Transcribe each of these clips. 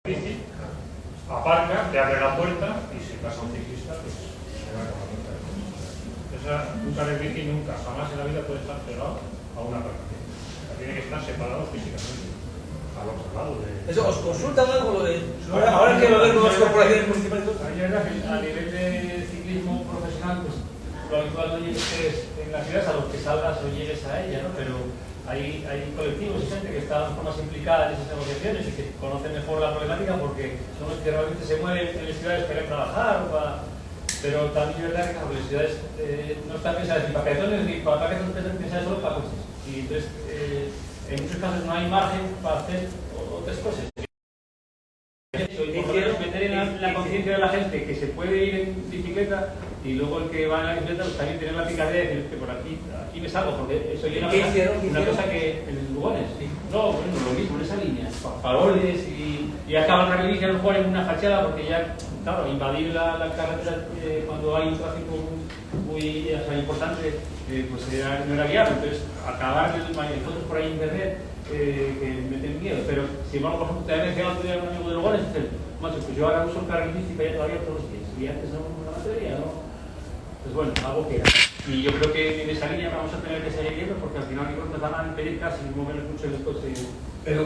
bici, aparca, te abre la puerta y si pasa un ciclista, pues se va con la puerta del coche. Un carril bici nunca, jamás en la vida puede estar pegado a una aparcación. Tiene que estar separado físicamente. A los lados de... Eso, ¿os consultan algo de...? Ahora que va a haber nuevas corporaciones municipales. A nivel de ciclismo profesional, pues lo habitual no llegues en las ciudades a los que salgas o llegues a ella, ¿no? Pero hay colectivos y gente que está más implicada en esas negociaciones y que conocen mejor la problemática porque son los que realmente se mueven en las ciudades para ir a trabajar o para... Pero también es verdad que las ciudades no están pensadas ni para peatones ni para parques, no están pensadas solo para coches. Y entonces, en muchos casos no hay margen para hacer otras cosas. Meter en la conciencia de la gente que se puede ir en bicicleta y luego el que va en la bicicleta pues también tener la picardía de decir que por aquí me salgo, porque eso llena una cosa que en Lugones. No, bueno, lo mismo, en esa línea. Faroles y acaba el carril bici a lo mejor en una fachada porque ya, claro, invadir la carretera cuando hay un tráfico muy importante, pues no era viable. Entonces, acabar hay fotos por ahí en internet que meten miedo, pero si vamos, por ejemplo, te había mencionado otro día un amigo de Lugones, macho, pues yo ahora uso un carril bici para ir todavía todos los días, y antes no la batería, ¿no? Pues bueno, algo que era. Y yo creo que en esa línea vamos a tener que seguir yendo porque al final nos van a impedir casi movernos mucho en el coche. Pero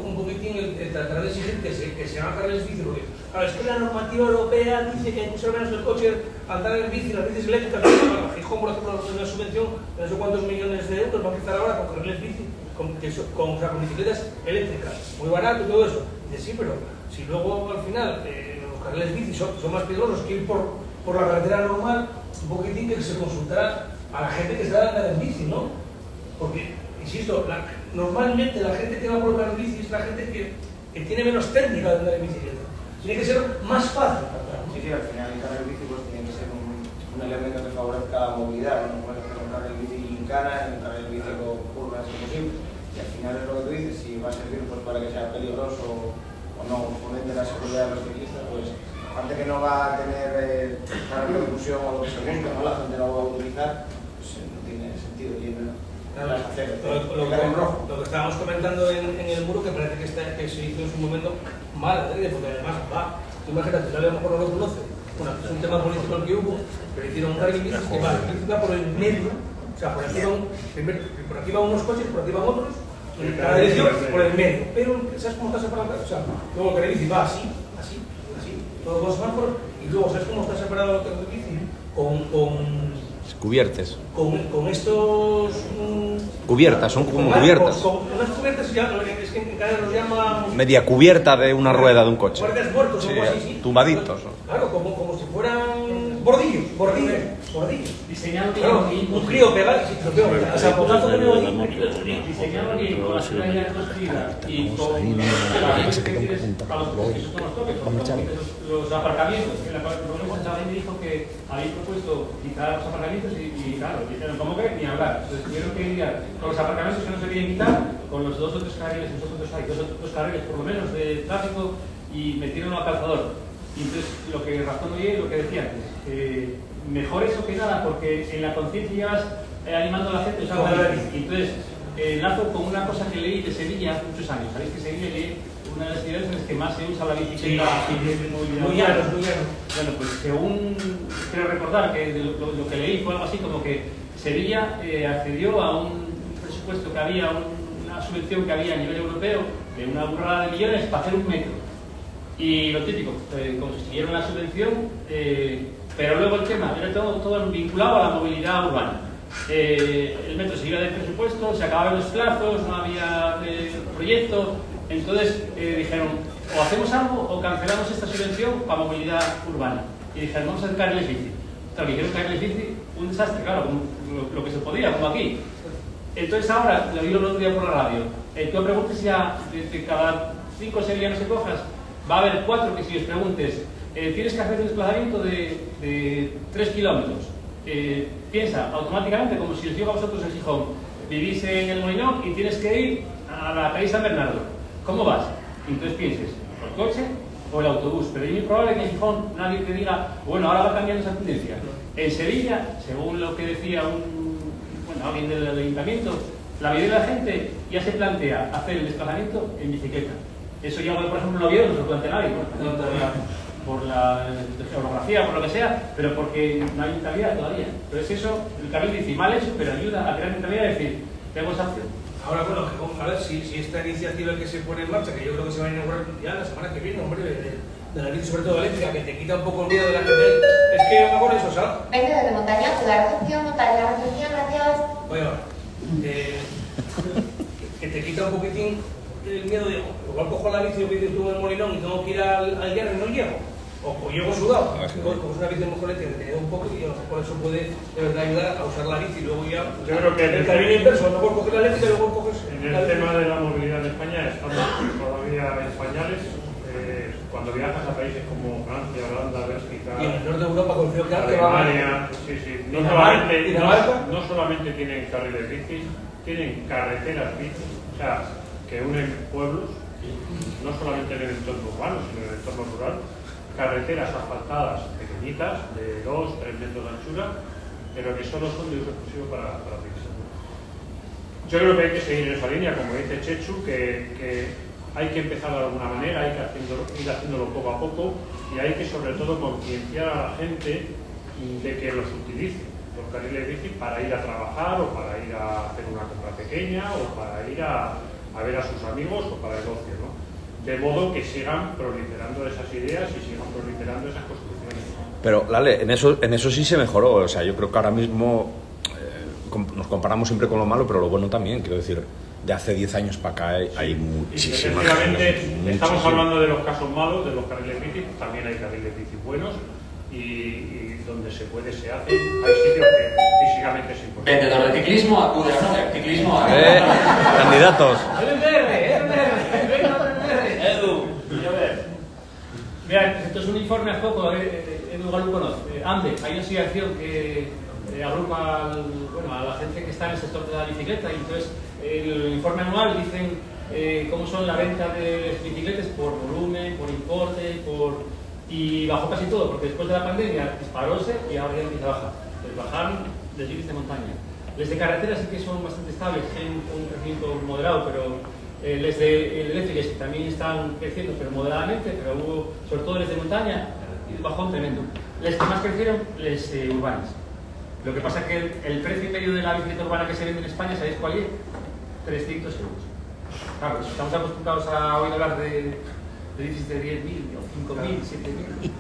un poquitín el tratar de exigir que se hagan carriles bici, porque claro, es que la normativa europea dice que hay que usar menos el coche, andar en bici, las bicis eléctricas, Gijón, por ejemplo, tiene una subvención de no sé cuántos millones de euros, va a empezar ahora con carriles bici, con bicicletas eléctricas, muy barato y todo eso. Dice, sí, pero si luego al final los carriles bici son más peligrosos que ir por la carretera normal, un poquitín que se consultará a la gente que está andando en bici, ¿no? Porque, insisto, normalmente la gente que va por la bici es la gente que tiene menos técnica de andar en bicicleta. Tiene que ser más fácil. Sí, al final el carril bici pues, tiene que ser un elemento que favorezca la movilidad. No puedes hacer un carril bici gincana, un carril bici con curvas imposible. Y al final es lo que tú dices, si va a servir pues, para que sea peligroso o no, fomente la seguridad de los ciclistas, pues aparte que no va a tener la repercusión o lo que se busca, ¿no? La gente no lo va a utilizar, pues no tiene sentido. Lo que estábamos comentando en el muro, que parece que se hizo en su momento mal, porque además tú imagínate, a lo mejor no lo conoce, es un tema político el que hubo, pero hicieron un carril bici que va por el medio, o sea, por aquí van unos coches, por aquí van otros, en cada dirección por el medio, pero ¿sabes cómo está separado? O sea, luego el carril bici va así, todos los semáforos, y luego ¿sabes cómo está separado el carril bici? Cubiertes. Con estos... Cubiertas, son como cubiertas. Con unas cubiertas, es que en Canarias los llaman... Media cubierta de una rueda de un coche. Guardias muertos, sí, algo así, sí. Tumbaditos. Claro, como si fueran bordillos. Diseñado claro, un crío pegado y si te lo pego. O sea, por tanto, diseñado aquí con la seguridad construida y con los aparcamientos. El me dijo que habéis propuesto quitar los aparcamientos y claro, dijeron, ¿cómo que? Ni hablar. Entonces tuvieron que lidiar con los aparcamientos que no se querían quitar, con los dos o tres carriles, nosotros hay dos carriles por lo menos de tráfico y metieron al calzador. Y entonces lo que razón oye lo que decía antes, mejor eso que nada, porque en la conciencia vas animando a la gente a usar la bici. Entonces, enlazo con una cosa que leí de Sevilla hace muchos años. Sabéis que Sevilla es una de las ciudades en las que más se usa la bicicleta de movilidad. Muy llano. Bueno, pues según quiero recordar que lo que leí fue algo así como que Sevilla accedió a un presupuesto que había, una subvención que había a nivel europeo de una burrada de millones para hacer un metro. Y lo típico, consiguieron la subvención, pero luego el tema era todo vinculado a la movilidad urbana. El metro se iba del presupuesto, se acababan los plazos, no había proyecto, entonces dijeron, o hacemos algo o cancelamos esta subvención para movilidad urbana. Y dijeron, vamos a hacer carriles bici. Claro, dijeron carriles bici, un desastre, claro, lo que se podía, como aquí. Entonces ahora, lo vi el otro día por la radio, tú preguntes ya, de cada 5 o 6 días que cojas, va a haber 4 que si os preguntes, tienes que hacer un desplazamiento de 3 kilómetros. Piensa automáticamente, como si os digo a vosotros en Gijón, vivís en el Molinón y tienes que ir a la calle San Bernardo. ¿Cómo vas? Entonces pienses, ¿el coche o el autobús? Pero es muy probable que en Gijón nadie te diga, bueno, ahora va cambiando esa tendencia. En Sevilla, según lo que decía alguien del ayuntamiento, la mayoría de la gente ya se plantea hacer el desplazamiento en bicicleta. Eso ya, por ejemplo, no vieron, no se lo cuente nadie, por la geografía, por lo que sea, pero porque no hay mentalidad todavía. Entonces eso, el carril bici mal hecho, pero ayuda a crear mentalidad y decir, tenemos acción. Ahora, bueno, que vamos a ver si esta iniciativa que se pone en marcha, que yo creo que se va a inaugurar ya la semana que viene, hombre, de la bici, sobre todo eléctrica, que te quita un poco el miedo de la gente. Es que me acuerdo eso, ¿sabes? Vengo desde montaña, la recepción, gracias. Oye, que te quita un poquitín el miedo de, igual cojo la bici que dices tú en el Molinón y tengo que ir al llano y no llego. O llego sudado, como es una bici muy eléctrica que te queda un poco y a lo mejor eso puede de verdad ayudar a usar la bici y luego ya Yo creo que el camino inverso, no puedes coger la eléctrica y luego coges en el tema de la movilidad en España estamos todavía en pañales. Cuando viajas a países como Francia, Holanda, Bélgica, y en el norte de Europa con el frío que hace va Alemania, sí, Dinamarca. no solamente tienen carriles bici, tienen carreteras bici, o sea, que unen pueblos, no solamente en el entorno urbano, sino en el entorno rural, carreteras asfaltadas pequeñitas, de 2-3 metros de anchura, pero que solo son de uso exclusivo para ciclistas. Yo creo que hay que seguir en esa línea, como dice Chechu, que hay que empezar de alguna manera, hay que ir haciéndolo poco a poco y hay que sobre todo concienciar a la gente de que los utilice, los carriles bici, para ir a trabajar o para ir a hacer una compra pequeña o para ir a ver a sus amigos o para el ocio, ¿no? De modo que sigan proliferando esas ideas y sigan proliferando esas construcciones. Pero, Lale, en eso sí se mejoró. O sea, yo creo que ahora mismo nos comparamos siempre con lo malo, pero lo bueno también. Quiero decir, de hace 10 años para acá hay muchísimas. Efectivamente, estamos hablando de los casos malos, de los carriles bici, también hay carriles bici buenos y donde se puede se hace. Hay sitios que físicamente es importante. Vendedor de ciclismo, acude a no, de ciclismo a... Candidatos. El verde, Edu, a ver. Mira, esto es un informe a poco, Edu Galú conoce. AMBE, hay una asociación que agrupa a la gente que está en el sector de la bicicleta y entonces el informe anual dicen cómo son la venta de bicicletas por volumen, por importe, y bajó casi todo, porque después de la pandemia disparóse y ahora ya empieza a bajar. Pues bajaron los bicis de montaña. Les de carretera sí que son bastante estables, tienen un crecimiento moderado, pero les de eléctricas también están creciendo, pero moderadamente, pero hubo, sobre todo les de montaña, bajón tremendo. Les que más crecieron, les urbanas. Lo que pasa es que el precio medio de la bicicleta urbana que se vende en España, ¿sabéis cuál es? 300 euros. Claro, estamos acostumbrados a oír hablar de bicis de 10.000 o 5.000, 7.000.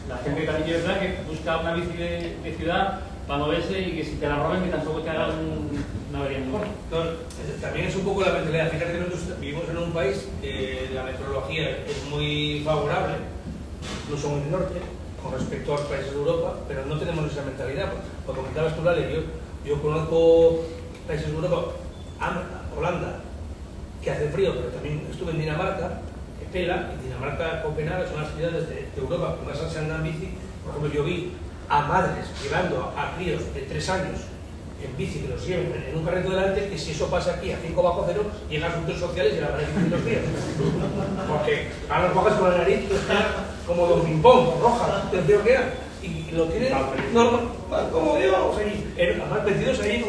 La gente también es verdad que busca una bici de ciudad para moverse y que si te la roben que tampoco te hagan una avería muy gorda. también es un poco la mentalidad. Fíjate que nosotros vivimos en un país que la meteorología es muy favorable, incluso en el norte, con respecto a los países de Europa, pero no tenemos esa mentalidad. Lo comentabas tú, Lale, yo conozco países de Europa, Holanda, que hace frío, pero también estuve en Dinamarca, que pela, y Dinamarca, Copenhague son las ciudades de Europa que más se andan en bici. Por ejemplo, yo vi a madres llevando a críos de 3 años en bici que los lleven en un carrito delante, que si eso pasa aquí a 5 bajo cero, llega a asuntos sociales y la van a decir los días. Porque ahora los bajas con la nariz, que está como Don Pimpón, roja, del frío que da. Y lo tienen normal, como Dios, además metidos ahí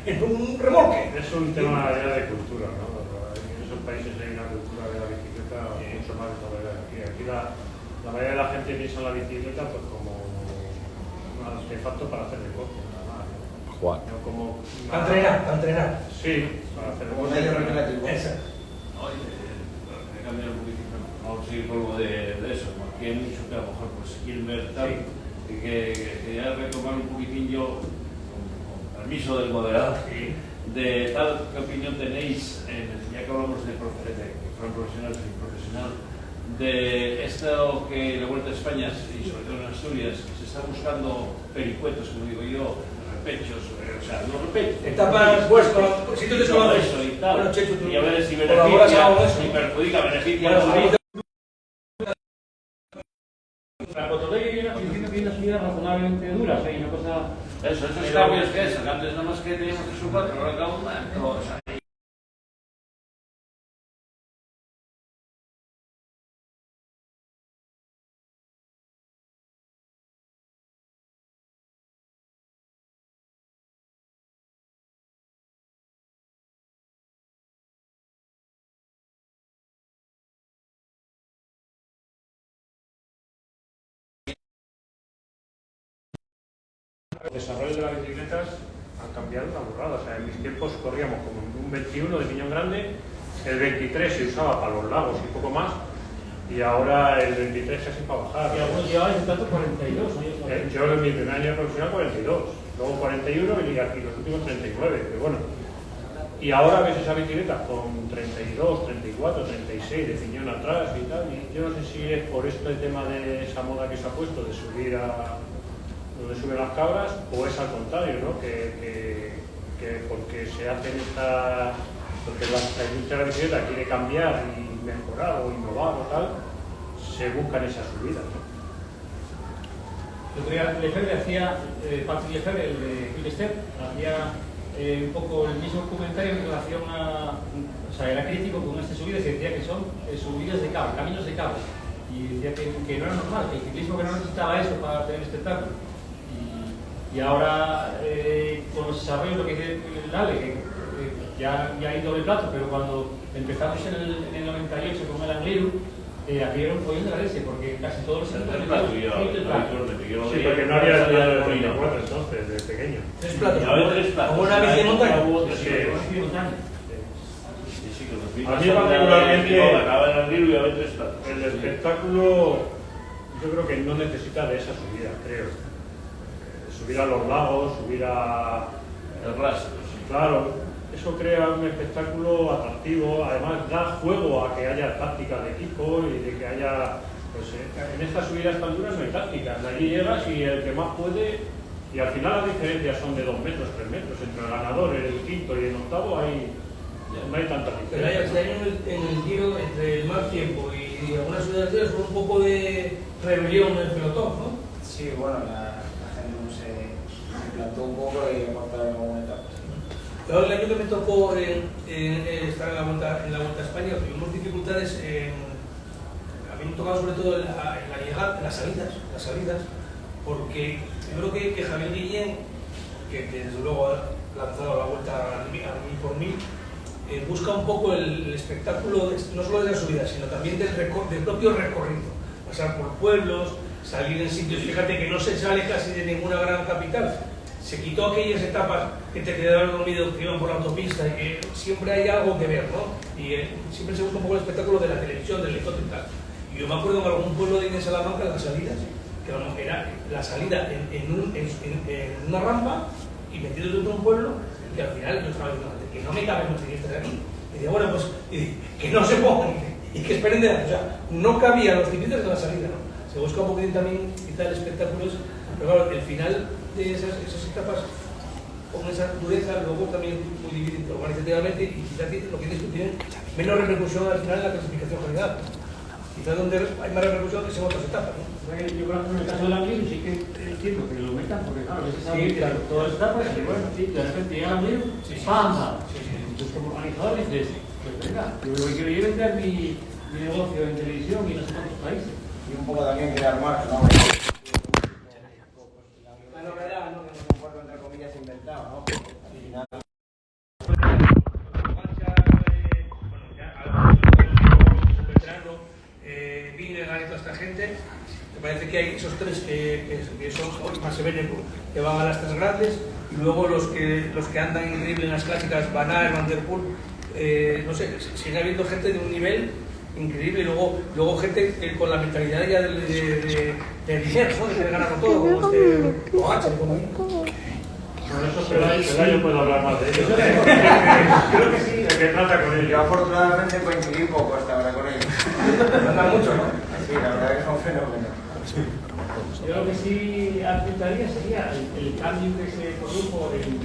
en un remolque. Es un tema ya de cultura, ¿no? En esos países hay una cultura de la bicicleta mucho más desarrollada que aquí. Aquí la mayoría de la gente piensa en la bicicleta pues como un artefacto para hacer deporte, nada más. Juan. No como Para entrenar. Sí, para hacer Como deporte. medio recreativo. Exacto. Oye, he cambiado un poquito, vamos a seguir con lo de eso, porque hay mucho que a lo mejor pues quieren ver tal, y que quería retomar un poquitín yo, con permiso del moderador, de tal, ¿qué opinión tenéis, ya que hablamos de que fueron profesionales y profesional, de esto que en la Vuelta a España, y sobre todo en Asturias, se está buscando pericuetos, como digo yo, repechos, o sea, no repechos. Etapas vuestras, sitios de todo salud. eso y tal. Bueno, Chechu, tú Y a ver si colaboras beneficia, algo de eso. si perjudica, beneficia Bueno, a los La Cotodeque viene diciendo que hay unas subidas razonablemente duras, hay una cosa... Esos cambios que es, antes nada más que teníamos que sumar, ahora cada uno, o sea, Los desarrollos de las bicicletas han cambiado una burrada. O sea, en mis tiempos corríamos como un 21 de piñón grande, el 23 se usaba para los lagos y poco más, y ahora el 23 casi para bajar. Y algunos llevaban en tanto 42 años. Yo en mi primer año profesional 42, luego 41 y aquí los últimos 39, pero bueno. Y ahora ves esa bicicleta con 32, 34, 36 de piñón atrás y tal, y yo no sé si es por este tema de esa moda que se ha puesto de subir a donde suben las cabras, o es al contrario, ¿no? Que porque se hacen estas, porque la industria de la bicicleta quiere cambiar y mejorar o innovar o tal, se buscan esas subidas, ¿no? El otro día Lefebvre hacía, Patrick Lefebvre, el de Quick-Step, hacía un poco el mismo comentario en relación a, o sea, era crítico con estas subidas y decía que son subidas de cabo, caminos de cabo, y decía que no era normal, que el ciclismo que no necesitaba eso para tener espectáculo. Y ahora con los desarrollos, lo que dice el Ale, que ya hay doble plato, pero cuando empezamos en el 98 con el Angliru, aquí era un follón de la leche, porque casi todos los El plato, Sí, porque no había estudiado el 34 entonces, de pequeño. Tres platos. Y ahora tres platos. Como una bici de montaña. A mí particularmente acaba el Angliru y a ver tres platos. el espectáculo yo creo que no necesita de esa subida, creo. Subir a los lagos, subir a... El rastro. Claro, eso crea un espectáculo atractivo, además da juego a que haya tácticas de equipo y de que haya... Pues, en estas subidas tan duras no hay tácticas, allí llegas y el que más puede, y al final las diferencias son de 2 metros, 3 metros, entre el ganador, el quinto y el octavo no hay tanta Pero hay diferencia. en el giro, entre el mal tiempo y algunas subidas de fue un poco de rebelión en el pelotón, ¿no? Sí, bueno, la gente no se plantó un poco y aportaron alguna etapa. El año que me tocó estar en la Vuelta a España, tuvimos dificultades a mí me tocaba sobre todo en la llegada, las salidas, porque yo creo que Javier Guillén, que desde luego ha lanzado la Vuelta a 1000 por 1000, busca un poco el espectáculo, no solo de la subida, sino también del propio recorrido, pasar por pueblos, salir en sitios, fíjate que no se sale casi de ninguna gran capital. Se quitó aquellas etapas que te quedaban dormido, que iban por la autopista, y que siempre hay algo que ver, ¿no? Y siempre se busca un poco el espectáculo de la televisión, del lector y tal. Y yo me acuerdo en algún pueblo de Salamanca, las salidas, que era la salida en una rampa y metido dentro de un pueblo, que al final yo estaba diciendo, que no me caben los ciclistas de aquí. Y decía, bueno, pues que no se pongan y que esperen de la... O sea, no cabían los ciclistas de la salida, ¿no? Se busca un poquitín también quitar el espectáculo, pero claro, el final de esas etapas con esa dureza, luego también muy dividido organizativamente y quizás lo que dices que tienen menos repercusión al final en la clasificación general. Quizás donde hay más repercusión es en otras etapas, ¿no? Yo creo que en el caso del Angliru sí que entiendo que lo metan, porque claro, a veces saben que claro. todas las etapas y bueno, sí, de repente llega el Angliru, ¡pam! Entonces como organizador dices, pues venga, yo lo que quiero es vender mi negocio en televisión y no sé cuántos países. Y un poco también crear marca, ¿no? La novedad, ¿no? Que no me acuerdo, entre comillas, inventado, ¿no? Al final... Vinegar y toda esta gente, me parece que hay esos tres que son los más se ven, que van a las tres grandes, y luego los que andan increíble en las clásicas, Van Aert, Van der Poel, no sé, sigue habiendo gente de un nivel increíble, y luego gente con la mentalidad ya de dinero, ¿no? De querer ganar con todo, como Pogačar, como ahí. Por eso Pelayo puedo hablar más de ellos. Creo que sí, el que trata con ellos. Yo afortunadamente coincidí poco hasta ahora con ellos. Andan mucho, ¿no? Sí, la verdad que son fenómenos. Yo lo que sí apuntaría sería el cambio que se produjo en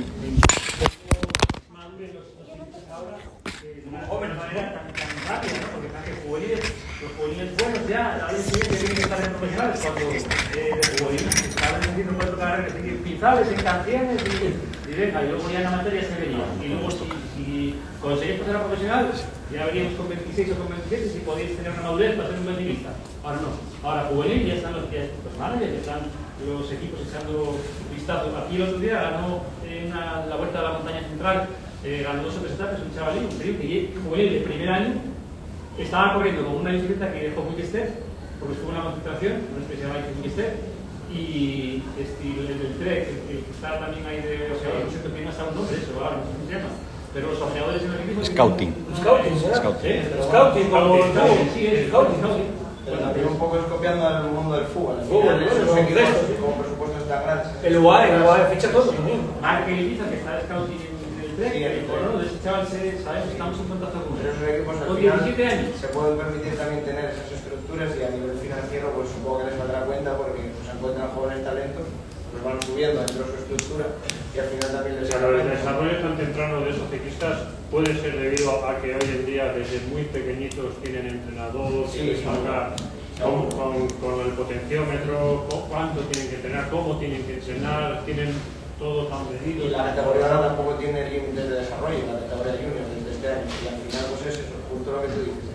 maduren los ciclistas ahora de una manera tan rápida, ¿no? Porque están que los juveniles buenos ya al año siguiente tienen que estar en profesionales, cuando de juveniles estaban diciendo cuatro carreras, pinzales en canciones y venga, y luego ya en la materia se vería. Y luego si conseguís pasar a profesional, ya veríamos con 26 o con 27 si podéis tener una madurez para ser un buen ciclista. Ahora no. Ahora juvenil ya están los managers, ya están los equipos echando vistazos. Aquí el otro día ganó la Vuelta a la Montaña Central, ganó 2 o 3 etapas, un chavalín, un trío que juvenil de primer año, estaba corriendo con una bicicleta que dejó Quick-Step, porque estuvo en una concentración, una especie de bike Quick-Step, y el del TREC, el que está también ahí de, o sea, no sé qué opinas a un nombre, eso, ahora no sé cómo se llama, pero los ojeadores en el equipo... Scouting. Scouting, ¿verdad? Scouting. Scouting, como el fútbol. Sí, es Scouting. Pero también un poco es copiando al mundo del fútbol. Al Fútbol, final, esos ¿no? equipos Sí. con presupuestos tan grandes. El UAE ficha todo también. Marque Ibiza, que está de Scouting en el TREC, Sí, y bueno, de ese chaval sabemos, estamos en contacto con Pero él. esos equipos al Con final 17 años. se pueden permitir también tener esas estructuras y a nivel financiero pues supongo que les saldrá cuenta porque pues, encuentran jóvenes talentos, los van subiendo dentro de su estructura y al final también les Pero el desarrollo tan temprano de esos ciclistas puede ser debido a que hoy en día desde muy pequeñitos tienen entrenador, Sí, que les marca con el potenciómetro, cuánto tienen que entrenar, cómo tienen que entrenar, tienen todo tan medido. Y la categoría ahora tampoco tiene límites de desarrollo, la categoría junior desde este año. Y al final pues es eso, justo lo que tú dices,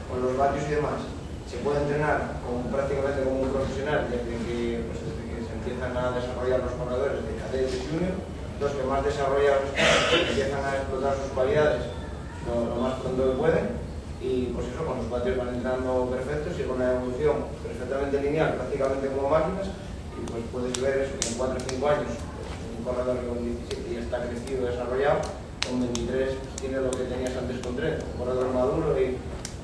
con los vatios y demás. Se puede entrenar prácticamente como un profesional desde que se empiezan a desarrollar los corredores de cadete y junior. Los que más desarrollados empiezan a explotar sus cualidades lo más pronto que pueden. Y pues eso, con los vatios van entrando perfectos y con una evolución perfectamente lineal, prácticamente como máquinas. Y pues puedes ver eso, que en 4 o 5 años un corredor que con 17 ya está crecido, desarrollado, con 23 pues, tiene lo que tenías antes con 30, un corredor maduro y...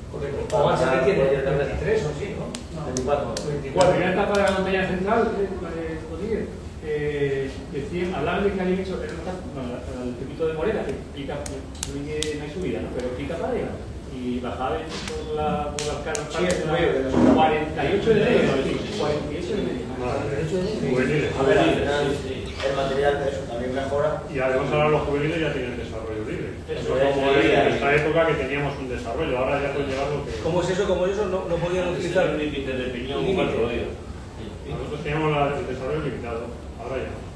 O más que tiene 23 o sí, ¿no? 24. La primera etapa de la montaña central, decían, hablaban de que habían hecho el circuito de Morera, que pica, no hay subida, ¿no? Pero pica para arriba. Y bajaba por las caras, Sí, es muy bien. 48 de medio, 48 de medio. Juveniles. A ver, al final el material de eso también mejora. Y además ahora los juveniles ya tienen desarrollo libre. Eso No es, como sí, en sí. esta época que teníamos un desarrollo, ahora ya pueden llevar lo que... ¿Cómo es eso? ¿Cómo es eso? No podían utilizar el límite de piñón límite. 4 días. Nosotros teníamos el desarrollo limitado, ahora ya no.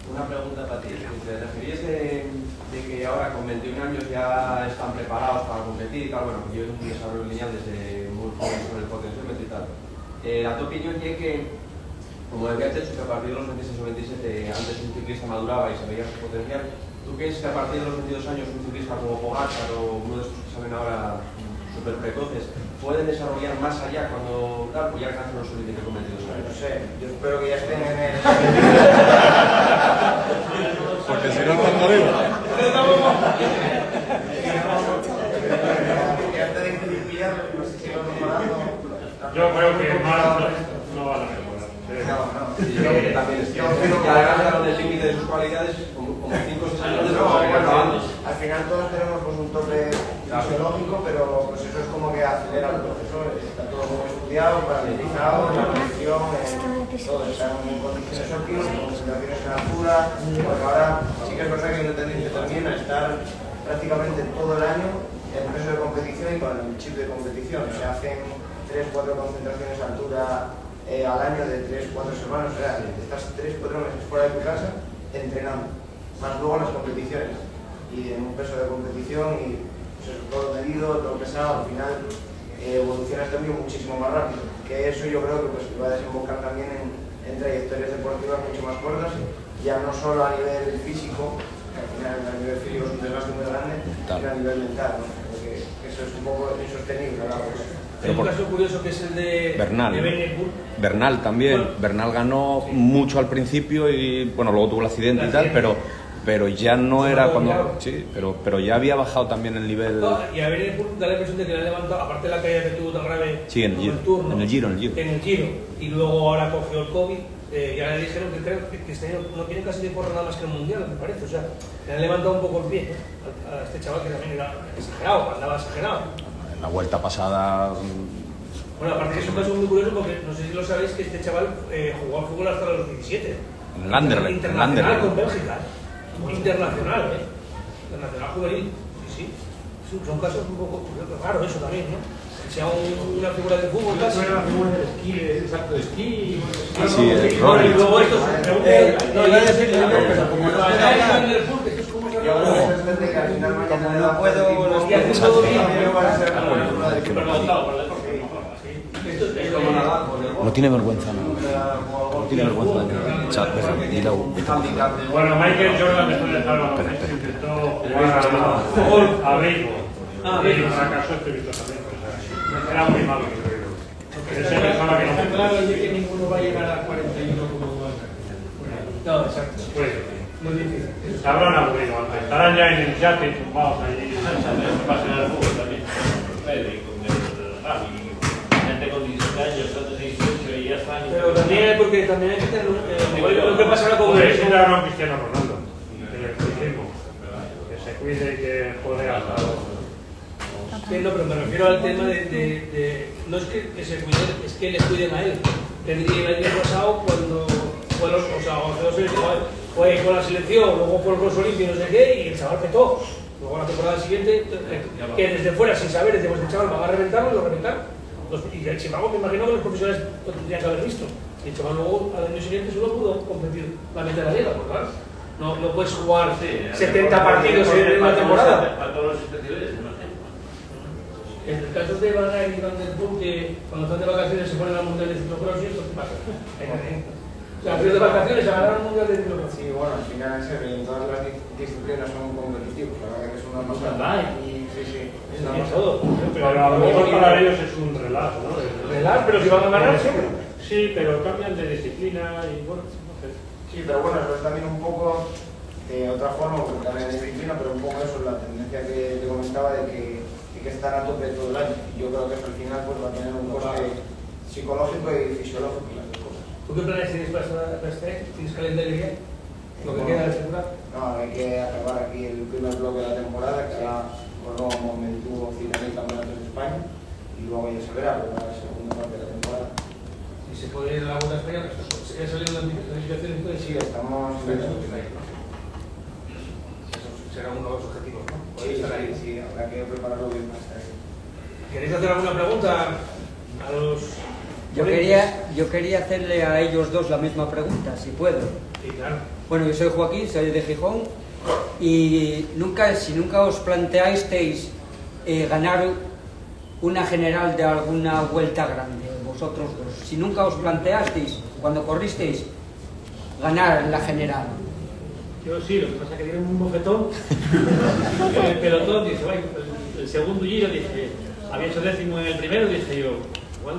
Una pregunta para ti. ¿Te referías de que ahora con 21 años ya están preparados para competir y tal? Bueno, yo en un desarrollo lineal desde muy joven sobre el potenciómetro y tal. La tu opinión es que, como había hecho que a partir de los 26 o 27 antes un ciclista maduraba y se veía su potencial, ¿tú crees que a partir de los 22 años un ciclista como Pogačar o uno de estos que salen ahora súper precoces pueden desarrollar más allá cuando tal, pues ya alcanzan su límite con 22 años? No sé, yo espero que ya estén en el... Porque si no están arriba. Ya te dejen de pillarlo, no sé si lo mejorando. Yo creo que más no van a mejorar. Yo creo que también es cierto. Ya alcanzaron el límite de sus cualidades como 5 o 6 años después de que acabamos. Al final todos tenemos pues, un tope fisiológico, pero pues eso es como que acelera el proceso, está todo muy estudiado, paralizado, la presión, todo, están en condiciones óptimas, con concentraciones en altura, porque ahora sí que es verdad que hay una tendencia también a estar prácticamente todo el año en peso de competición y con el chip de competición, se hacen 3-4 concentraciones a altura al año de 3-4 semanas, o sea, estás 3-4 meses fuera de tu casa entrenando, más luego las competiciones y en un peso de competición y pues eso, todo medido, todo pesado, al final evolucionas también muchísimo más rápido, que eso yo creo que pues, va a desembocar también en trayectorias deportivas mucho más cortas, ya no solo a nivel físico, que al final a nivel físico es un desgaste muy grande, sino a nivel mental, ¿no? Porque eso es un poco insostenible a la cosa. Hay un caso curioso que es el de Bernal. de Benetburg. Bernal también. Bueno. Bernal ganó mucho al principio y bueno, luego tuvo el accidente y tal, pero ya no Se era lo cuando... olvidaba. Sí, pero ya había bajado también el nivel... Y a Benetburg da la impresión de que le han levantado, aparte de la caída que tuvo tan grave Sí, en el Giro. Tour, ¿no? En el Giro. En el Giro. Y luego ahora cogió el COVID. Ya le dijeron que creo que este año no tiene casi de correr nada más que el Mundial, me parece. O sea, le han levantado un poco el pie, ¿no? A este chaval que también era exagerado, andaba exagerado. En la vuelta pasada... Bueno, aparte es un caso muy curioso porque no sé si lo sabéis que este chaval jugó al fútbol hasta los 17. En Anderlecht. Internacional con Bélgica. Internacional, Internacional juvenil. Sí, sí. Son casos un poco raros eso también, ¿no? Que sea una figura del fútbol casi. Era una figura del esquí, exacto, de esquí. Sí, el Bueno, y Roglic. luego estos... No, iba a decir yo, pero como no estoy hablando, del fútbol, esto es como... yo creo que es verdad que al final mañana le da puedo, Y hacen todo bien. va a ser una de Como Nadal con el No tiene vergüenza, no. No tiene vergüenza. Chat, dile Bueno, Michael Jordan después de dejar la baloncesto intentó jugar a béisbol y fracasó estrepitosamente. O sea, era muy malo, creo. Él se pensaba que no. Claro, yo que llegar a 41 como no, exacto. Pues, Muy difícil. se habrán aburrido, estarán ya en el yate tumbados allí. Pasa en el fútbol también. Con el Javi, gente con 17 años, otros 18 y ya están. Pero también, porque también hay que tener lo que pasa ahora con Hombre, eso era un Cristiano Ronaldo, el estoicismo, que se cuide y que juegue al lado. Sí, no, pero me refiero al tema de no es que se cuiden, es que le cuiden a él. Le diría el año pasado cuando fue fue con la selección, luego fue el Juegos Olímpicos, no sé qué, y el chaval petó. Luego la temporada siguiente, que desde fuera, sin saber, decimos, el chaval va a reventarlo, lo reventaron. Y sin embargo, me imagino que los profesionales lo tendrían que haber visto. Y el chaval luego, al año siguiente, solo pudo competir la mitad de la liga, porque claro, no puedes jugar 70 partidos en una temporada. A todos los competidores, En el caso de Van Gaal y Van der Poel, que cuando están de vacaciones se ponen al mundial de ciclocross y esto, ¿qué pasa? O sea, de vacaciones a ganar un mundial de ciclocross. Sí, bueno, al final en todas las disciplinas son competitivos, la verdad que es una cosa. Y sí, sí, es una Es cosa. todo. Pero a lo mejor para ellos es un relajo, ¿no? Relax, pero si van a ganar siempre. Sí, pero cambian de disciplina y bueno, no sé. Sí, pero bueno, eso es también un poco de otra forma, porque también de disciplina, pero un poco eso, la tendencia que te comentaba de que hay que estar a tope todo el año. Y yo creo que eso al final pues, va a tener un coste psicológico y fisiológico las dos cosas. ¿Tú qué planes tienes para este año? ¿Tienes calendario ya? ¿Lo que queda de temporada? No, hay que acabar aquí el primer bloque de la temporada, que ahora con nuevo momento final campeonatos de España, y luego ya se verá, pero la segunda parte de la temporada. ¿Y se puede ir a la Vuelta a España? ¿Se quiere salir una notificación entonces? Sí, estamos en eso. Será uno de los objetivos, ¿no? Sí, sí, habrá que prepararlo bien más tarde. ¿Queréis hacer alguna pregunta a los...? Yo quería hacerle a ellos dos la misma pregunta, si puedo. Sí, claro. Bueno, yo soy Joaquín, soy de Gijón, y si nunca os planteasteis ganar una general de alguna vuelta grande, vosotros dos, si nunca os planteasteis, cuando corristeis, ganar la general. Yo sí, lo que pasa es que dieron un bofetón en el pelotón, dice, vaya, el segundo giro, dije, había hecho décimo en el primero, dije yo, igual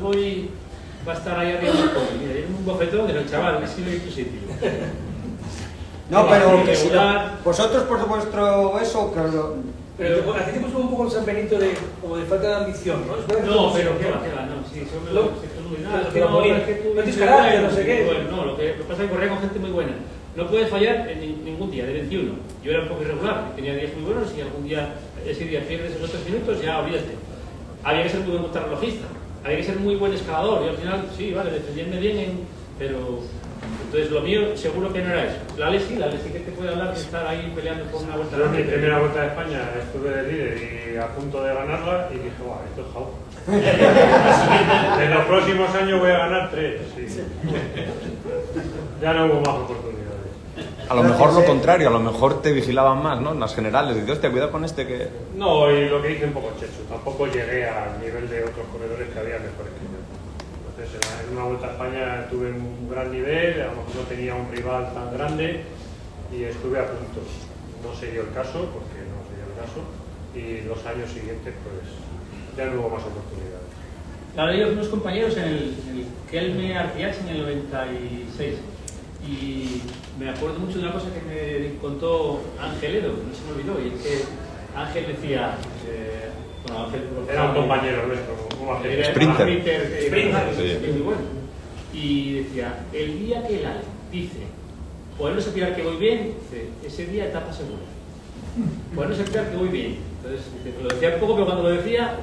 va a estar ahí arriba del podio. Mira, dieron un bofetón, pero el chaval, que sí lo he hecho sitio. No, pero que si vosotros por vuestro eso, que Pero a ti te puso un poco el San Benito como de falta de ambición, ¿no? No, pero qué va, no, sí, eso me lo no tienes carácter, no sé qué. Bueno, no, lo que pasa es que corría con gente muy buena. No puedes fallar en ningún día de 21. Yo era un poco irregular, tenía días muy buenos y algún día, ese día pierdes esos 3 minutos, ya olvídate. Había que ser muy buen contrarrelojista, había que ser muy buen escalador y al final, sí, vale, defenderme bien, pero entonces lo mío seguro que no era eso. La Lesi que te puede hablar de estar ahí peleando por una vuelta. Yo en mi primera vuelta de España estuve de líder y a punto de ganarla y dije, guau, esto es jauja. En los próximos años voy a ganar 3. Sí. Ya no hubo más oportunidades. A lo mejor lo contrario, a lo mejor te vigilaban más, ¿no? En las generales, dices, hostia, cuidado con este que... No, y lo que hice un poco Chechu, tampoco llegué al nivel de otros corredores que había mejores que yo. Entonces, en una Vuelta a España tuve un gran nivel, a lo mejor no tenía un rival tan grande y estuve a punto. No se dio el caso, porque no se dio el caso, y los años siguientes, pues, ya no hubo más oportunidades. Claro, ellos unos compañeros en el Kelme Artiach en el 96. Y me acuerdo mucho de una cosa que me contó Ángel Edo, no se me olvidó, y es que Ángel decía, bueno, Ángel era un compañero nuestro, como Sprinter, muy bueno, y decía, el día que el Ale dice, ponernos a tirar que voy bien, dice, ese día etapa segura, ponernos a tirar que voy bien. Entonces, dice, lo decía un poco, pero cuando lo decía...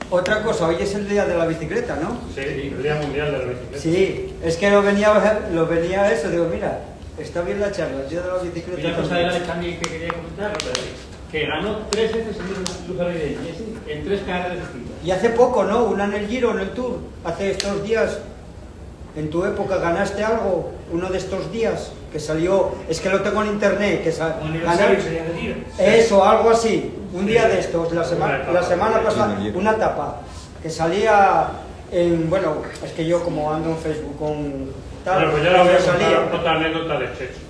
Otra cosa, hoy es el día de la bicicleta, ¿no? Sí, el Día Mundial de la Bicicleta. Sí, es que lo venía eso, digo, mira, está bien la charla, el día de la bicicleta. Y una cosa de la también que quería comentar, que ganó 3 veces en Luz Arideña, en 3 carreras distintas. Y hace poco, ¿no? Una en el Giro, en el Tour, hace estos días, en tu época, ¿ganaste algo? Uno de estos días, que salió, es que lo tengo en internet, que eso, algo así, un día de estos, la semana pasada, una etapa, que salía en, bueno, es que yo como ando en Facebook con tal, bueno, pues ya la voy a contar otra anécdota de Chechu.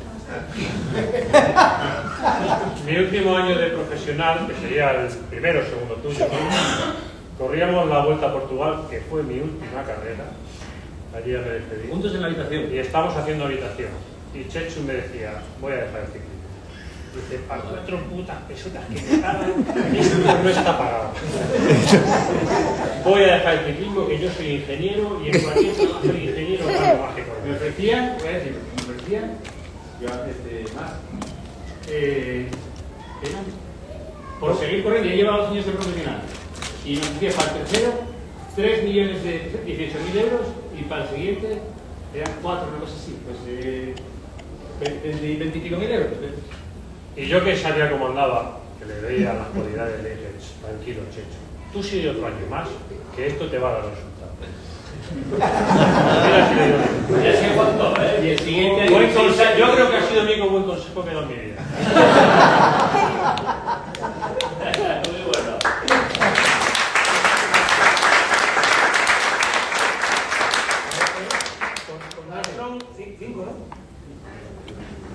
Mi último año de profesional, que sería el primero o segundo tuyo, corríamos la Vuelta a Portugal, que fue mi última carrera. allí a Medellín. Juntos en la habitación. Y estamos haciendo habitación. Y Chechu me decía, voy a dejar el ciclismo. Dice, para 4 putas pesetas que me pagan, esto no está pagado. Voy a dejar el ciclismo, que yo soy ingeniero y en cualquier trabajo soy ingeniero gano más que con Me ofrecían, voy a decir, me ofrecían, yo más, por seguir corriendo, ya llevaba 2 años de profesional, y me ofrecía para el tercero 3 millones de 18.000 euros y para el siguiente eran 4, una cosa así, pues 25.000 euros. Y yo que sabía cómo andaba, que le veía las cualidades, le dije, tranquilo, Checho, tú sigue otro año más, que esto te va a dar resultados. Ya se aguantó, ¿eh? Y el siguiente año... Yo creo que ha sido el único buen consejo que he dado en mi vida. Muy bueno. Son 5, ¿no?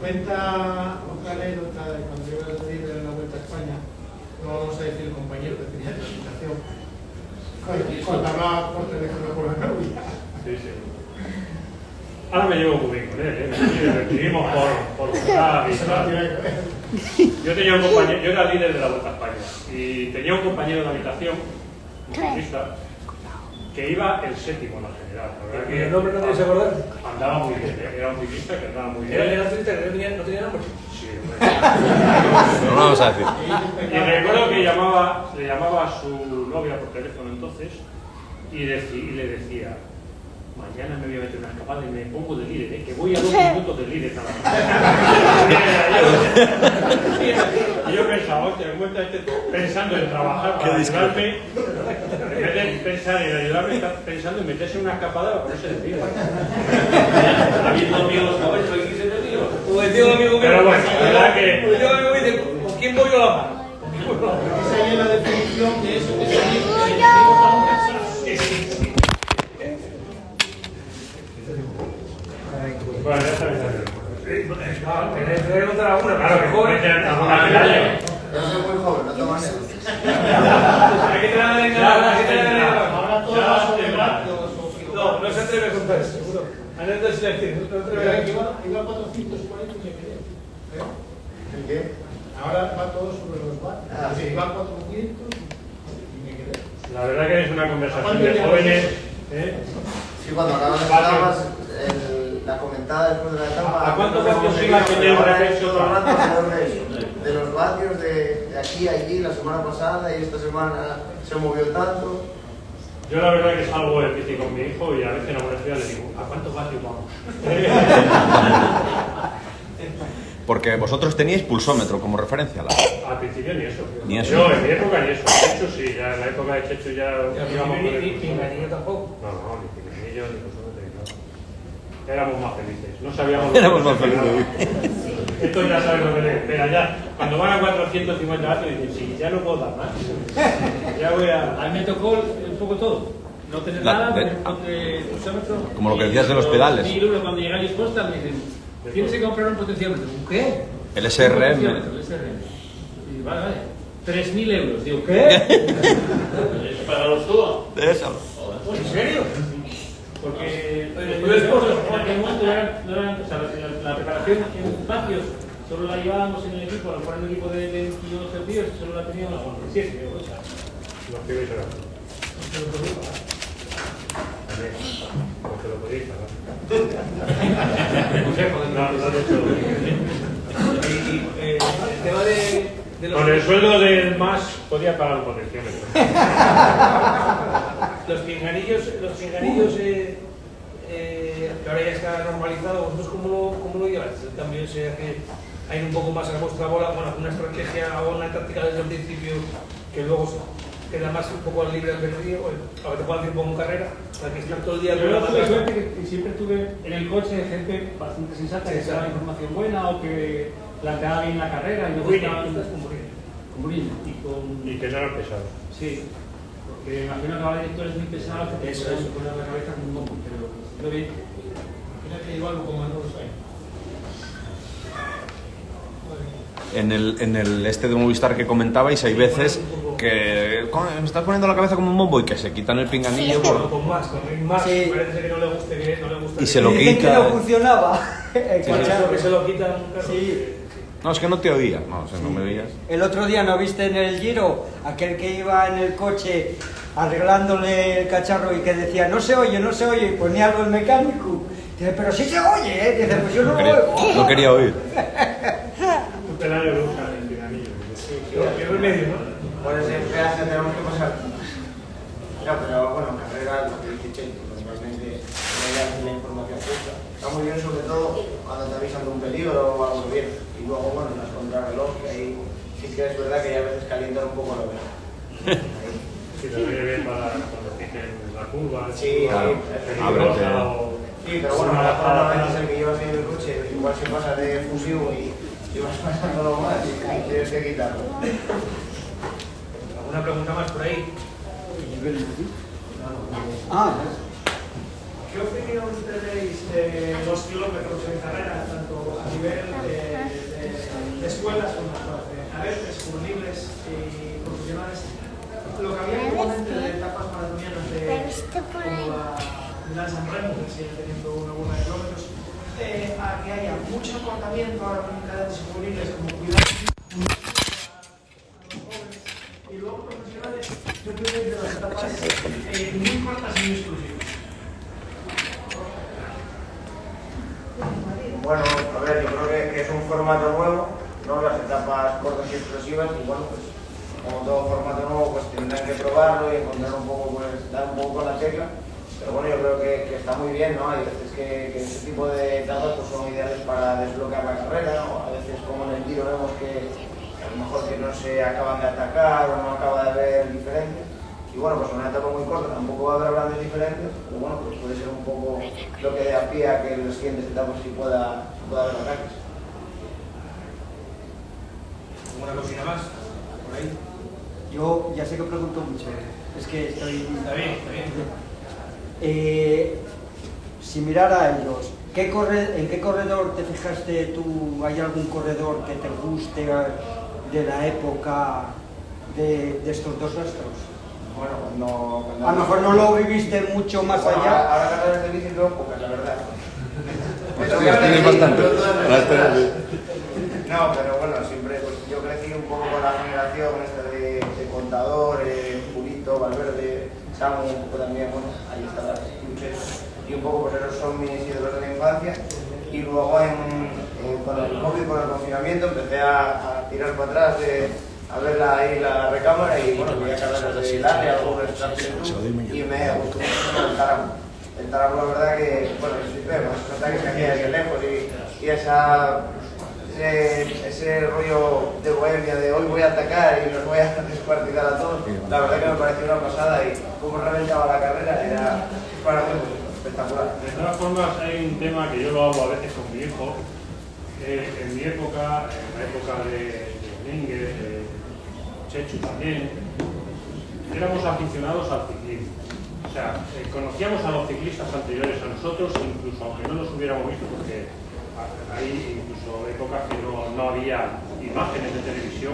Cuenta otra anécdota de cuando yo era líder en la Vuelta a España, no vamos a decir el compañero que tenía la invitación, cuando hablaba por teléfono con la novia. Sí, sí. Ahora me llevo muy bien con él, vivimos por jugar y tal. Yo tenía un compañero, yo era líder de la Vuelta a España y tenía un compañero de habitación, un ciclista, que iba el 7º en la general. La verdad que ¿El nombre no tienes que acordar? andaba muy bien, era un ciclista que andaba muy bien. Era ciclista que no tenía nombre. Sí, No lo vamos a decir. y recuerdo que le llamaba a su novia por teléfono entonces y le decía, mañana me voy a meter una escapada y me pongo de líder, que voy a 2 minutos de líder nada más. Y yo pensaba, hostia, me encuentro pensando en trabajar para ayudarme, en vez de pensar en ayudarme, está pensando en meterse en una escapada para ponerse de líder. Habiendo amigos, a ver, soy 15 amigos. Pero bueno, la verdad que... Pues yo amigo me dice, ¿con quién voy yo a la mano? Esa es la definición de eso que se dice. Bueno, ya está bien. Te voy a contar alguna, Claro, que joven, alguna medalla. Yo soy muy joven, no tomo nada. Hay que traer Ahora todo va sobre No se atreve a contar eso, seguro. Anécdotas silenciosas, no se atreve a contar. Iba a 440 y me quedé. ¿El qué? Ahora va todo sobre los bar. Ah, sí. Iba a 400 y me quedé. La verdad que es una conversación de jóvenes. Sí, cuando acaban las etapas, la comentada después de la etapa. ¿A cuántos vatios iba que tenía un reflejo? Todo el rato alrededor de eso. De los vatios de aquí a allí, la semana pasada y esta semana se movió tanto. Yo la verdad que salgo de bici con mi hijo y a veces en alguna ciudad le digo, ¿a cuántos vatios vamos? Porque vosotros teníais pulsómetro como referencia. Al principio ni eso. Ni eso. Yo en mi época ni eso. Checho sí, ya en la época de Checho ya íbamos con el Ni pulsómetro. pinganillo tampoco. No, ni pinganillo, ni pulsómetro, ni nada. Éramos más felices. No sabíamos Éramos más felices. Esto ya sabes lo que le espera. Ya, cuando van a 450 vatios dicen, sí, ya no puedo dar más. Ya voy a... A mí me tocó un poco todo. No tener nada, tener pulsómetro. Como lo que decías de los pedales. Y luego cuando llegué a Liscosta me dicen, tienes que comprar un potenciómetro. ¿Qué? El Un SRM. potenciómetro, el SRM. Y vale. 3.000 euros. Digo, ¿qué? ¿Es para los tú? Eso. ¿En serio? Porque los esposos en aquel momento no eran, o sea, la preparación en espacios solo la llevábamos en el equipo, a lo mejor en un equipo de 22 tíos, solo la teníamos la 47, o sea. Los pibes eran. Porque lo podéis pagar. No, no he hecho. El tema de los... Con el sueldo del más podía pagar un potenciómetro. Los pinganillos que ahora ya está normalizado, ¿vosotros cómo lo lleváis? El cambio ese que hay un poco más a vuestra bola, bueno, una estrategia o una táctica desde el principio que luego queda más un poco al libre albedrío, a ver, te puedo decir pongo carrera, para que estar todo el día... Yo tuve suerte que siempre tuve en el coche gente bastante sensata que daba información buena o que planteaba bien la carrera y no estaba con Murillo y que no eran pesados. Sí, porque imagino que ahora directores muy pesados que te ponen la cabeza como un bombo, pero bien. Imagina que igual como no lo sé. En el este de Movistar que comentabais, hay veces que me estás poniendo la cabeza como un bombo y que se quitan el pinganillo Con más, Sí. parece que no le guste y se lo Dicen que no quita. funcionaba el cacharro. que se lo quitan. Claro. Sí. No, es que no te oía, no, o sea, no me oías. El otro día, ¿no viste en el Giro? Aquel que iba en el coche arreglándole el cacharro y que decía, no se oye, y ponía algo el mecánico. Dice, pero sí se oye, ¿eh? Dice, pues yo no lo oigo. No quería oír. Un pelario lo usa en el pinganillo. ¿Qué remedio, no? Pues en peaje tenemos que pasar. No, pero bueno, carrera, lo que dice Chente, normalmente no hay la información justa. Está muy bien, sobre todo cuando te avisan de un peligro o algo bien. Y luego, bueno, las contrarreloj, que ahí sí que es verdad que ya a veces calientan un poco lo que. Sí, también bien para cuando fijen la curva. Sí, claro. Ábrete. Sí, pero bueno, a veces el que llevas ahí en el coche, igual se pasa de fusivo y vas pasándolo más y tienes que quitarlo. ¿Alguna pregunta más por ahí? ¿Qué opinión tenéis de los kilómetros en carrera, tanto a nivel de escuelas como de cadetes, juveniles y profesionales? Lo que había actualmente de etapas maratonianas como la San Remo, que sigue teniendo una buena de kilómetros, a que haya mucho acortamiento ahora con cadetes y juveniles, como cuidar y luego profesionales, yo creo que de las etapas muy cortas y muy exclusivas. Bueno, a ver, yo creo que es un formato nuevo, ¿no? Las etapas cortas y explosivas, y bueno, pues como todo formato nuevo, pues tendrán que probarlo y encontrar un poco, pues dar un poco con la tecla. Pero bueno, yo creo que está muy bien, ¿no? Hay veces que este tipo de etapas pues, son ideales para desbloquear la carrera, o a veces como en el Giro vemos que a lo mejor que no se acaban de atacar o no acaba de haber diferencias. Y bueno, pues una etapa muy corta, tampoco va a haber grandes diferencias, pero bueno, pues puede ser un poco lo que dé a pie a que en las siguientes etapas sí pueda haber ataques. ¿Alguna cosita más? Por ahí. Yo ya sé que pregunto mucho, es que estoy... Está bien, está bien. Si mirara a ellos, ¿en qué corredor te fijaste tú? ¿Hay algún corredor que te guste de la época de estos dos astros? Bueno, cuando a lo mejor no lo viviste mucho más allá. Ahora carreras de bici veo pocas, la verdad. Tienes bastante. No, pero bueno, siempre pues, yo crecí un poco con la generación esta de Contador, Purito, Valverde, Samu, un poco también, bueno, ahí está la lucha. Y un poco pues esos son mis ídolos de la infancia. Y luego con el COVID, con el confinamiento, empecé a tirar para atrás a ver ahí la recámara y bueno, voy a cargar de Italia, algunos y me gustó mucho el Taramo. El Taramo, la verdad que, bueno, es los ataques que hacía desde lejos y ese rollo de bohemia de hoy voy a atacar y los voy a descuartizar a todos, la verdad que me pareció una pasada y cómo reventaba la carrera era para mí espectacular. De todas formas, hay un tema que yo lo hago a veces con mi hijo. En mi época, en la época de Mengues, de Chechu también, éramos aficionados al ciclismo. O sea, conocíamos a los ciclistas anteriores a nosotros, incluso aunque no los hubiéramos visto, porque hay incluso épocas que no había imágenes de televisión,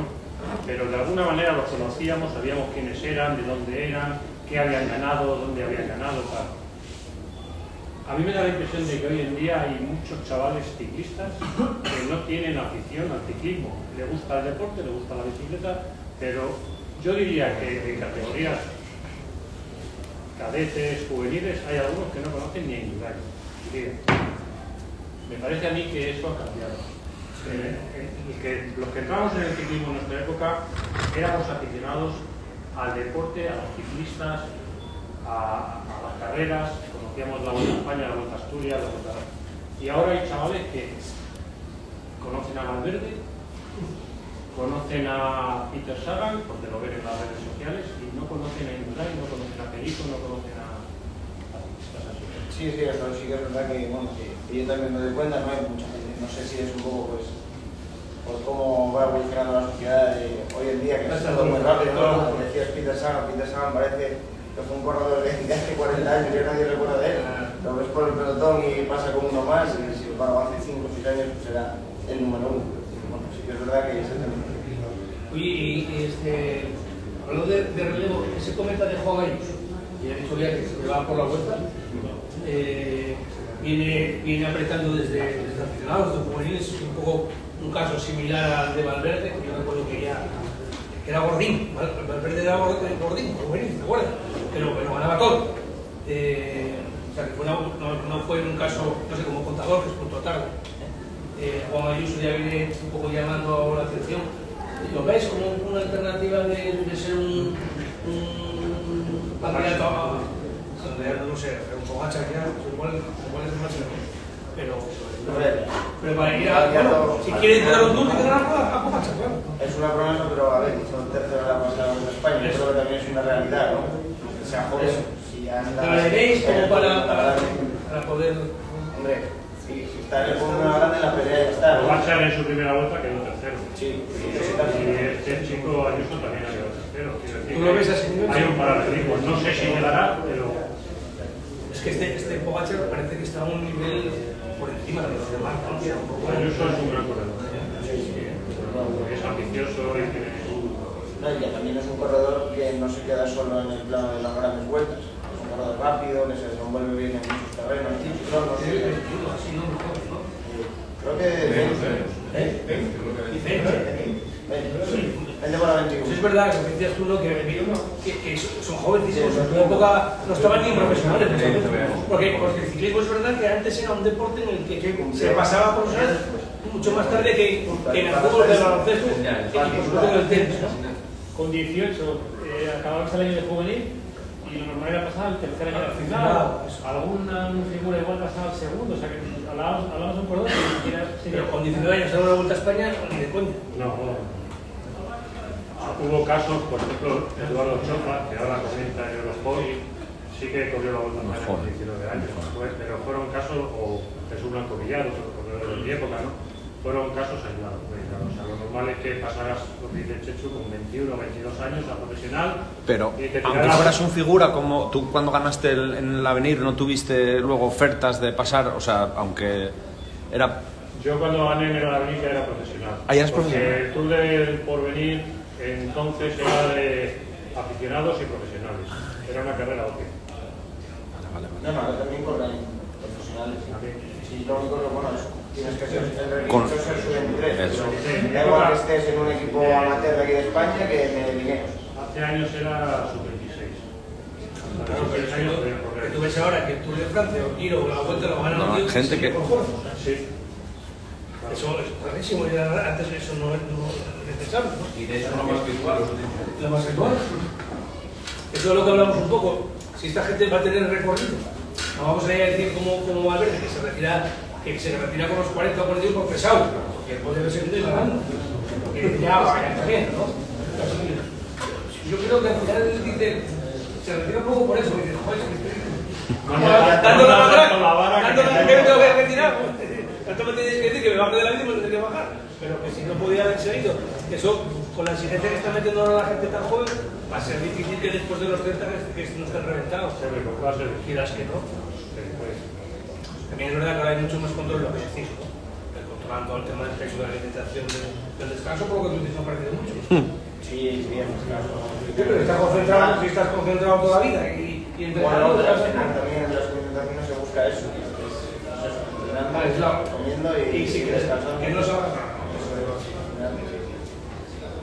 pero de alguna manera los conocíamos, sabíamos quiénes eran, de dónde eran, qué habían ganado, dónde habían ganado, tal. A mí me da la impresión de que hoy en día hay muchos chavales ciclistas que no tienen afición al ciclismo. Le gusta el deporte, le gusta la bicicleta, pero yo diría que en categorías cadetes, juveniles, hay algunos que no conocen ni en Yugay. Me parece a mí que eso ha cambiado. Los que entramos en el ciclismo en nuestra época éramos aficionados al deporte, a los ciclistas, a las carreras, conocíamos la Vuelta a España, la Vuelta a Asturias, la Vuelta... Y ahora hay chavales que conocen a Valverde, conocen a Peter Sagan, porque lo ven en las redes sociales, y no conocen a Indurain, no conocen a Perico, no conocen a ciclistas así. Sí, eso sí que es verdad que, bueno, que yo también me doy cuenta, no hay mucha gente, no sé si es un poco, pues, por cómo va evolucionando la sociedad hoy en día, que es todo muy rápido, ¿no? Como decías Peter Sagan parece que fue un corredor de hace 40 años y nadie recuerda de él. Lo ves por el pelotón y pasa como uno más, y si hace 5 o 6 años pues era el número 1. Bueno, sí que es verdad que es el Oye, hablando de relevo, ese cometa de Juan Ayuso, y ha dicho ya que se va por la vuelta, viene apretando desde aficionados, desde juveniles, un poco un caso similar al de Valverde, que yo recuerdo que era gordín, Valverde era gordín, juvenil, ¿te acuerdas? Pero ganaba todo. O sea, que no fue un caso, no sé, como contador, que explotó tarde. Juan Ayuso ya viene un poco llamando la atención. ¿Lo ves como una alternativa de ser un candidato a, no sé, un Pogačar ya, igual es más pero para ir a, bueno, si quieres dar un tour, tendrás a Pogačar, claro. Es una promesa, pero a ver, son tercera la pasada en España, yo creo que también es una realidad, ¿no? Que sea joven, si ya anda... ¿La veréis como para poder...? Hombre, si está en el fondo de la grande, la pelea ya está, ¿no? Pogačar en su primera vuelta quedó tercero. Sí, y este chico Ayuso también ha quedado tercero. ¿Tú lo ves así? Hay un paralelismo, no sé si llegará, pero... Es que este Pogačar parece que está a un nivel por encima de los demás, ¿no? Ayuso es un gran corredor. Es ambicioso y tiene su... No, y también es un corredor que no se queda solo en el plano de las grandes vueltas. Es un corredor rápido, que se desenvuelve bien en muchos terrenos. Creo que... Es verdad, como decías tú, ¿no? que son jovencísimos, en su época no estaban ni profesionales. Porque el ciclismo es verdad que antes era un deporte en el que se pasaba profesional mucho más tarde que en el fútbol del baloncesto y por supuesto en el tenis. Con 18 acababas el año de juvenil y lo normal era pasar al tercer año de final. Alguna figura igual pasaba al segundo, o sea que hablamos de un corredor que ni siquiera... Pero con 19 años dar una vuelta a España, ni de coña. No. Hubo casos, por ejemplo, Eduardo Chopa, que ahora comenta en Eurosport, sí que corrió la vuelta a España con 19 años, pero fueron casos, o Jesús Blanco Villar, otro corredor de mi época, ¿no? Fueron casos aislados. O sea, lo normal es que pasaras, lo que dice Chechu, con 21 o 22 años a profesional. Pero, aunque fueras un figura, como tú cuando ganaste en el Avenir, ¿no tuviste luego ofertas de pasar? O sea, aunque era... Yo cuando gané en el Avenir ya era profesional. ¿Ah, ya eras profesional? Porque el Tour del Porvenir entonces era de aficionados y profesionales. Era una carrera óptima. No, también corren profesionales. Sí, lo único que bueno es tienes que ser el requisito ser sub-23. Da igual que estés en un equipo amateur de aquí de España que en el Lineos. Hace años era sub-26. Que tú ves ahora que el Tour de Francia o el Giro o la Vuelta lo ganan los tíos gente que... Sí. Eso es rarísimo, antes eso no es necesario, ¿no? Y de hecho lo más virtual. Lo más virtual. Eso es lo que hablamos un poco. Si esta gente va a tener recorrido, no vamos a ir a decir como Valverde, que se retira con los 40 o 41 por pesado, porque puede seguir ganando. Porque ya está bien, ¿no? Yo creo que al final él dice, se retira un poco por eso, dice, joder, dando la vara, que me tengo que retirar. Tanto me tienes que decir que me bajo de la vida y me tendré que bajar. Pero que si no podía haber seguido, eso con la exigencia que está metiendo ahora la gente tan joven, va a ser difícil que después de los 30 que no estén reventados. Quieras que no. También es verdad que ahora hay mucho más control, lo que decís, ¿no? Controlando el tema del peso, de la alimentación, del descanso, por lo que tú dices, me ha parecido mucho. Sí, bien, claro. Pero si estás concentrado toda la vida y entrenando... Bueno, al final también en las concentraciones se busca eso. Comiendo y descansando. Que no se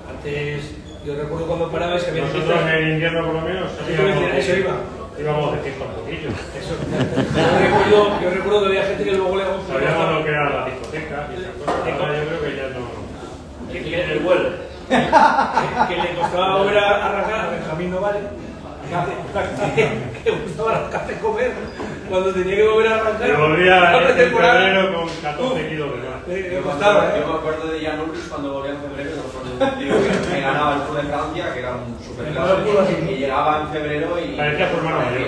Antes, yo recuerdo cuando parabais que había... Nosotros en el invierno por lo menos íbamos de fiesta un poquillo. Yo recuerdo que había gente que luego le gustaba. Sabíamos lo que era la discoteca y esas cosas. Ahora yo creo que ya no... El vuelo. Que le costaba volver a arrancar a Benjamín Novales. Que gustaba arrancar de comer cuando tenía que volver a arrancar. Yo volvía en febrero con 14 kilos de más. Yo me acuerdo de Jan Ulrich cuando volvía en febrero, que ganaba el Tour de Francia, que era un super clásico, y llegaba en febrero y parecía su hermano mayor.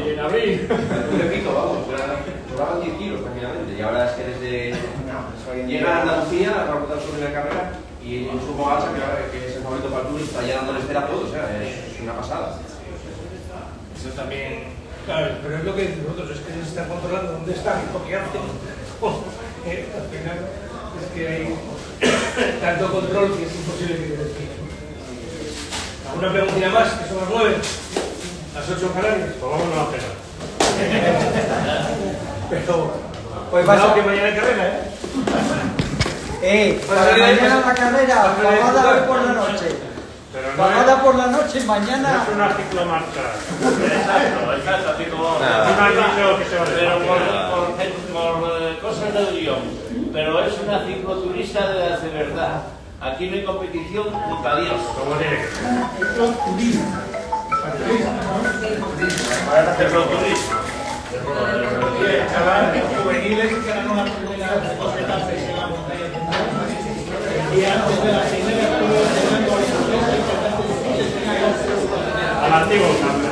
Y en abril. Un repito, vamos, sobraban 10 kilos prácticamente. Y ahora es que desde llega a Andalucía, a remontar su primera carrera, y en su Pogačar, que es el favorito para el Tour, está ya dándoles cera a todos, o sea, es una pasada. Eso también, claro, pero es lo que decimos nosotros, es que se está controlando dónde están y lo que hacen. Al final es que hay tanto control que es imposible que decir. Una preguntita más, que son las 9. Las 8 en Canarias. Pues vámonos a pegar. Pero... Pues vas que mañana hay carrera, para mañana la carrera, pagada hoy por la noche. Pero no Pagada por la noche y mañana... no es una ciclomarcha. Exacto, así como... Pero por cosas del guión. Pero es una cicloturista de las de verdad. Aquí no hay competición ni para Dios. ¿Cómo tiene que ser? Cicloturismo. Cicloturismo. Chavales juveniles que eran una primera de dos etapas en la montaña central. Y antes de la primera Al antiguo cambio.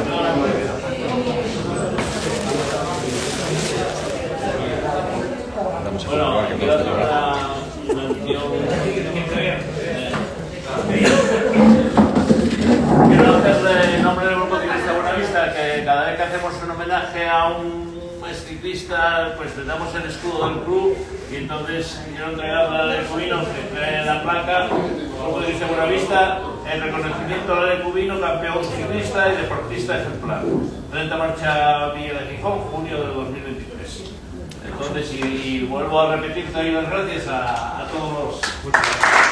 Bueno, quiero hacer una mención. Quiero hacerle en nombre del Grupo Ciclista Buenavista que cada vez que hacemos un homenaje a un ciclista, pues le damos el escudo del club y entonces quiero entregarle al Lecubino que trae la placa, Grupo Ciclista Buenavista, el reconocimiento al Lecubino, campeón ciclista y deportista ejemplar. 30 Marcha Villa de Gijón, junio del 2023. Entonces, y vuelvo a repetir, doy las gracias a todos los...